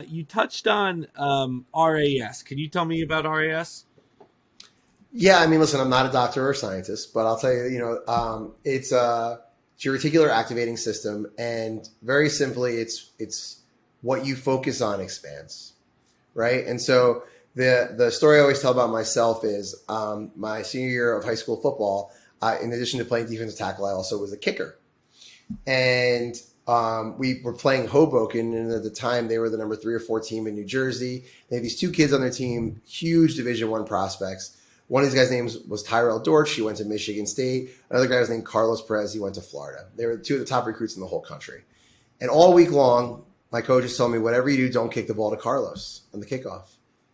you touched on RAS. Can you tell me about RAS? Yeah, I mean, listen, I'm not a doctor or a scientist, but I'll tell you, it's your reticular activating system, and very simply, it's what you focus on expands, right? And so the story I always tell about myself is my senior year of high school football. In addition to playing defensive tackle, I also was a kicker, and we were playing Hoboken, and at the time they were the number 3 or 4 team in New Jersey. They had these 2 kids on their team, huge Division I prospects. One of these guys' names was Tyrell Dortch. He went to Michigan State. Another guy was named Carlos Perez. He went to Florida. They were 2 of the top recruits in the whole country. And all week long, my coaches told me, whatever you do, don't kick the ball to Carlos on the kickoff.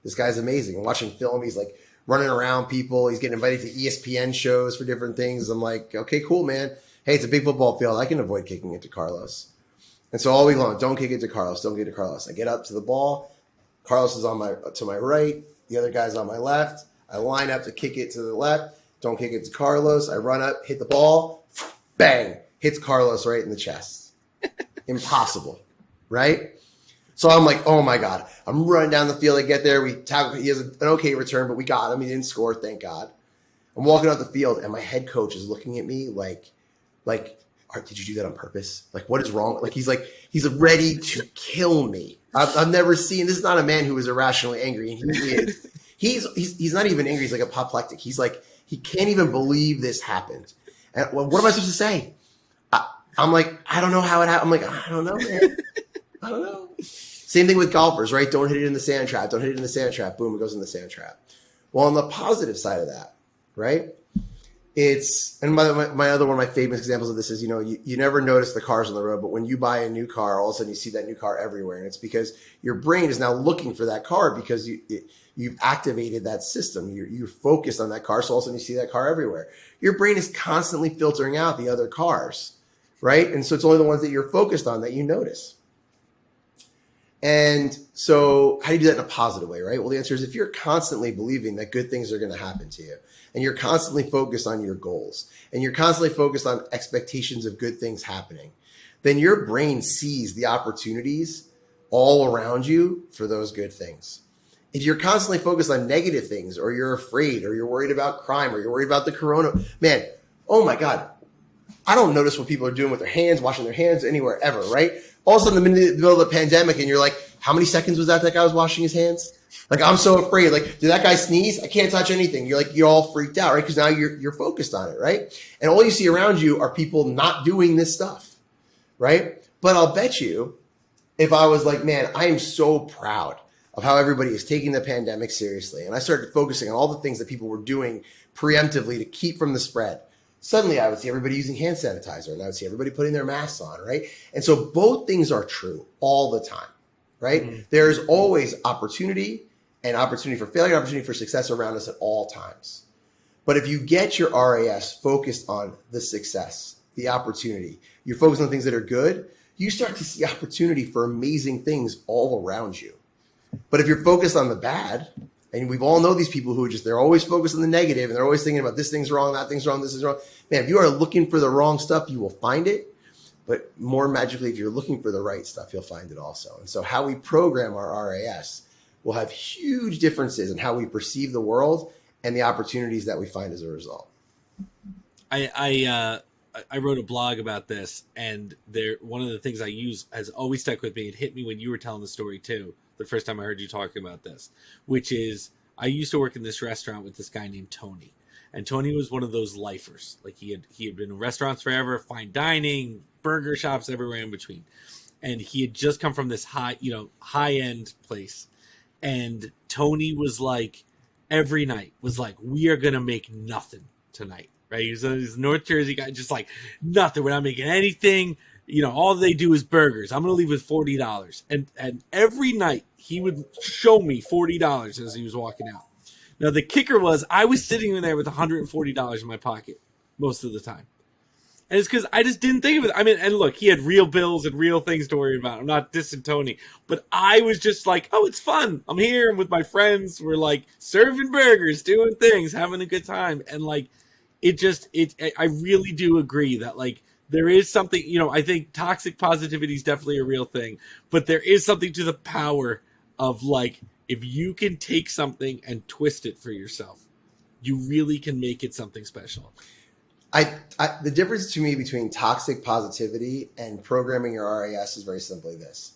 This guy's amazing. I'm watching film. He's like running around people. He's getting invited to ESPN shows for different things. I'm like, okay, cool, man. Hey, it's a big football field. I can avoid kicking it to Carlos. And so all week long, don't kick it to Carlos. Don't kick it to Carlos. I get up to the ball. Carlos is to my right. The other guy's on my left. I line up to kick it to the left. Don't kick it to Carlos. I run up, hit the ball. Bang. Hits Carlos right in the chest. Impossible. Right? So I'm like, oh my God. I'm running down the field. I get there. He has an okay return, but we got him. He didn't score, thank God. I'm walking out the field, and my head coach is looking at me like, did you do that on purpose? Like, what is wrong? Like, he's ready to kill me. I've never seen, this is not a man who is irrationally angry. And he is. He's not even angry. He's like apoplectic. He's like, he can't even believe this happened. And what am I supposed to say? I'm like, I don't know how it happened. I'm like, I don't know, man. I don't know. Same thing with golfers, right? Don't hit it in the sand trap. Don't hit it in the sand trap. Boom, it goes in the sand trap. Well, on the positive side of that, right? And by the way, my other one of my famous examples of this is, you never notice the cars on the road, but when you buy a new car, all of a sudden you see that new car everywhere. And it's because your brain is now looking for that car because you've activated that system. You're focused on that car. So all of a sudden you see that car everywhere. Your brain is constantly filtering out the other cars, right? And so it's only the ones that you're focused on that you notice. And so how do you do that in a positive way, right? Well, the answer is if you're constantly believing that good things are going to happen to you, and you're constantly focused on your goals, and you're constantly focused on expectations of good things happening, then your brain sees the opportunities all around you for those good things. If you're constantly focused on negative things, or you're afraid, or you're worried about crime, or you're worried about the corona, man, oh my God, I don't notice what people are doing with their hands, washing their hands anywhere ever, right? All of a sudden in the middle of the pandemic, and you're like, how many seconds was that guy was washing his hands? Like, I'm so afraid. Like, did that guy sneeze? I can't touch anything. You're all freaked out, right? Because now you're focused on it, right? And all you see around you are people not doing this stuff, right? But I'll bet you, if I was like, man, I am so proud of how everybody is taking the pandemic seriously, and I started focusing on all the things that people were doing preemptively to keep from the spread, suddenly I would see everybody using hand sanitizer, and I would see everybody putting their masks on, right? And so both things are true all the time, right? Mm-hmm. There's always opportunity and opportunity for failure, opportunity for success around us at all times. But if you get your RAS focused on the success, the opportunity, you're focused on things that are good, you start to see opportunity for amazing things all around you. But if you're focused on the bad, and we've all know these people who they're always focused on the negative, and they're always thinking about this thing's wrong, that thing's wrong, this is wrong. Man, if you are looking for the wrong stuff, you will find it. But more magically, if you're looking for the right stuff, you'll find it also. And so how we program our RAS will have huge differences in how we perceive the world and the opportunities that we find as a result. I wrote a blog about this, and one of the things I use has always stuck with me. It hit me when you were telling the story too, the first time I heard you talking about this, which is I used to work in this restaurant with this guy named Tony. And Tony was one of those lifers. Like he had been in restaurants forever, fine dining, burger shops everywhere in between. And he had just come from this high-end place. And Tony was like, every night was like, we are going to make nothing tonight. Right? He's a North Jersey guy, just like nothing. We're not making anything. All they do is burgers. I'm going to leave with $40. And every night he would show me $40 as he was walking out. Now, the kicker was I was sitting in there with $140 in my pocket most of the time. And it's because I just didn't think of it. I mean, and look, he had real bills and real things to worry about. I'm not dissing Tony. But I was just like, oh, it's fun. I'm here. I'm with my friends. We're like serving burgers, doing things, having a good time. And like, I really do agree that like there is something, I think toxic positivity is definitely a real thing, but there is something to the power of, like, if you can take something and twist it for yourself, you really can make it something special. The difference to me between toxic positivity and programming your RAS is very simply this.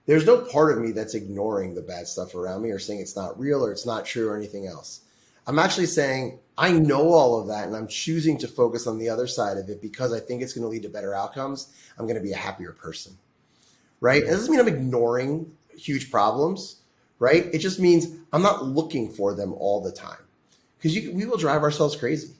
There's no part of me that's ignoring the bad stuff around me or saying it's not real or it's not true or anything else. I'm actually saying I know all of that and I'm choosing to focus on the other side of it because I think it's going to lead to better outcomes. I'm going to be a happier person, right? It doesn't mean I'm ignoring huge problems, right? It just means I'm not looking for them all the time because we will drive ourselves crazy.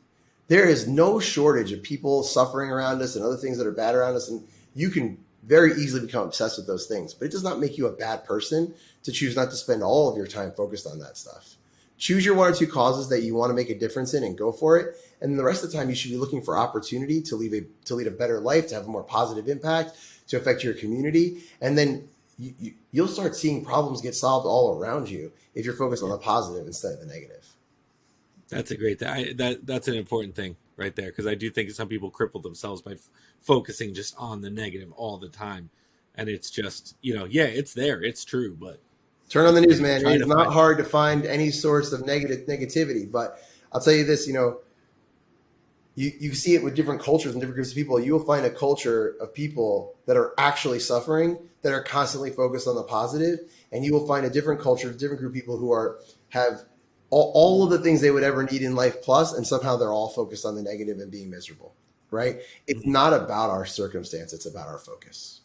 There is no shortage of people suffering around us and other things that are bad around us. And you can very easily become obsessed with those things, but it does not make you a bad person to choose not to spend all of your time focused on that stuff. Choose your one or two causes that you want to make a difference in and go for it. And the rest of the time you should be looking for opportunity to lead a better life, to have a more positive impact, to affect your community. And then you'll start seeing problems get solved all around you if you're focused on the positive instead of the negative. That's a great thing. That's an important thing right there, because I do think some people cripple themselves by focusing just on the negative all the time, and it's just yeah, it's there, it's true, but turn on the news, man. It is not hard to find any source of negativity. But I'll tell you this, you see it with different cultures and different groups of people. You will find a culture of people that are actually suffering, that are constantly focused on the positive, and you will find a different culture, a different group of people who have all of the things they would ever need in life plus, and somehow they're all focused on the negative and being miserable, right? It's not about our circumstance. It's about our focus.